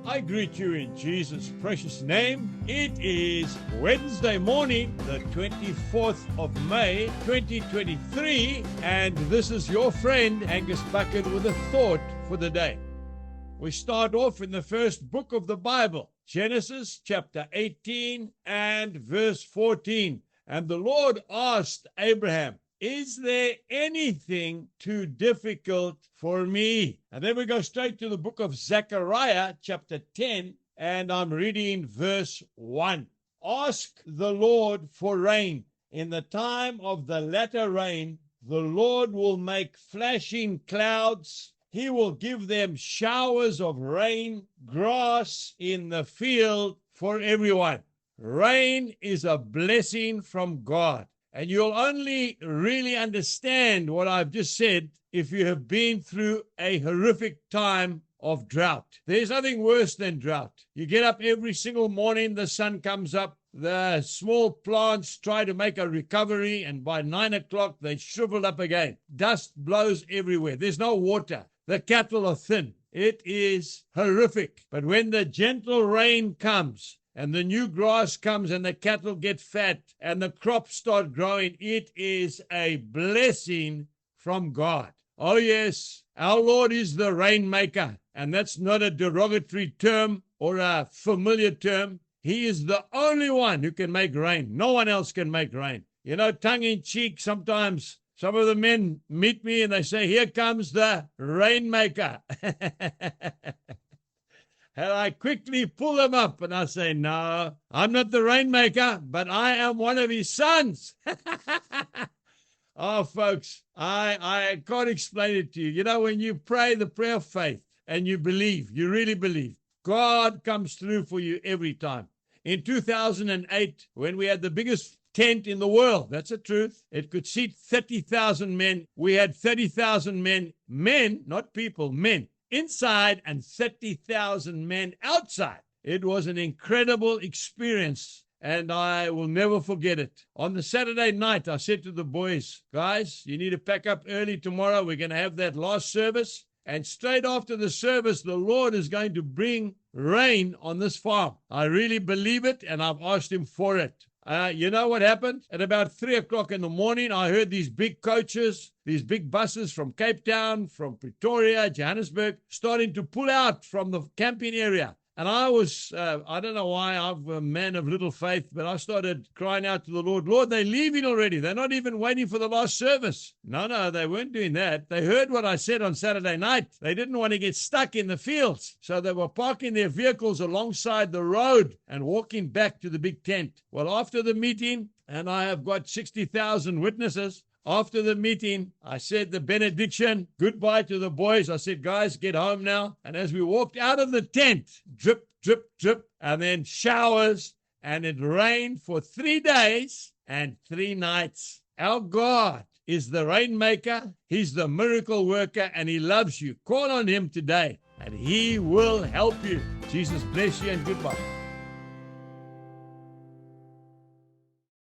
I greet you in Jesus' precious name. It is Wednesday morning, the 24th of May, 2023, and this is your friend Angus Buchan with a thought for the day. We start off in the first book of the Bible, Genesis chapter 18 and verse 14. And the Lord asked Abraham, "Is there anything too difficult for me?" And then we go straight to the book of Zechariah, chapter 10, and I'm reading verse 1. Ask the Lord for rain. In the time of the latter rain, the Lord will make flashing clouds. He will give them showers of rain, grass in the field for everyone. Rain is a blessing from God. And you'll only really understand what I've just said if you have been through a horrific time of drought. There's nothing worse than drought. You get up every single morning, the sun comes up, the small plants try to make a recovery, and by 9 o'clock, they shrivel up again. Dust blows everywhere. There's no water. The cattle are thin. It is horrific. But when the gentle rain comes, and the new grass comes and the cattle get fat and the crops start growing, it is a blessing from God. Oh yes, our Lord is the rainmaker, and that's not a derogatory term or a familiar term. He is the only one who can make rain. No one else can make rain. You know, tongue in cheek, sometimes some of the men meet me and they say, "Here comes the rainmaker." And I quickly pull them up and I say, "No, I'm not the rainmaker, but I am one of his sons." Oh, folks, I can't explain it to you. You know, when you pray the prayer of faith and you believe, you really believe, God comes through for you every time. In 2008, when we had the biggest tent in the world, that's the truth, it could seat 30,000 men. We had 30,000 men, not people, men, inside and 30,000 men outside. It was an incredible experience, and I will never forget it. On the Saturday night, I said to the boys, "Guys, you need to pack up early tomorrow. We're going to have that last service. And straight after the service, the Lord is going to bring rain on this farm. I really believe it, and I've asked him for it." You know what happened? At about 3 o'clock in the morning, I heard these big coaches, these big buses from Cape Town, from Pretoria, Johannesburg, starting to pull out from the camping area. And I was, I don't know why, I'm a man of little faith, but I started crying out to the Lord, "Lord, they're leaving already. They're not even waiting for the last service." No, they weren't doing that. They heard what I said on Saturday night. They didn't want to get stuck in the fields. So they were parking their vehicles alongside the road and walking back to the big tent. Well, after the meeting, and I have got 60,000 witnesses, after the meeting, I said the benediction, goodbye to the boys. I said, "Guys, get home now." And as we walked out of the tent, drip, drip, drip, and then showers, and it rained for 3 days and 3 nights. Our God is the rainmaker. He's the miracle worker, and he loves you. Call on him today, and he will help you. Jesus bless you, and goodbye.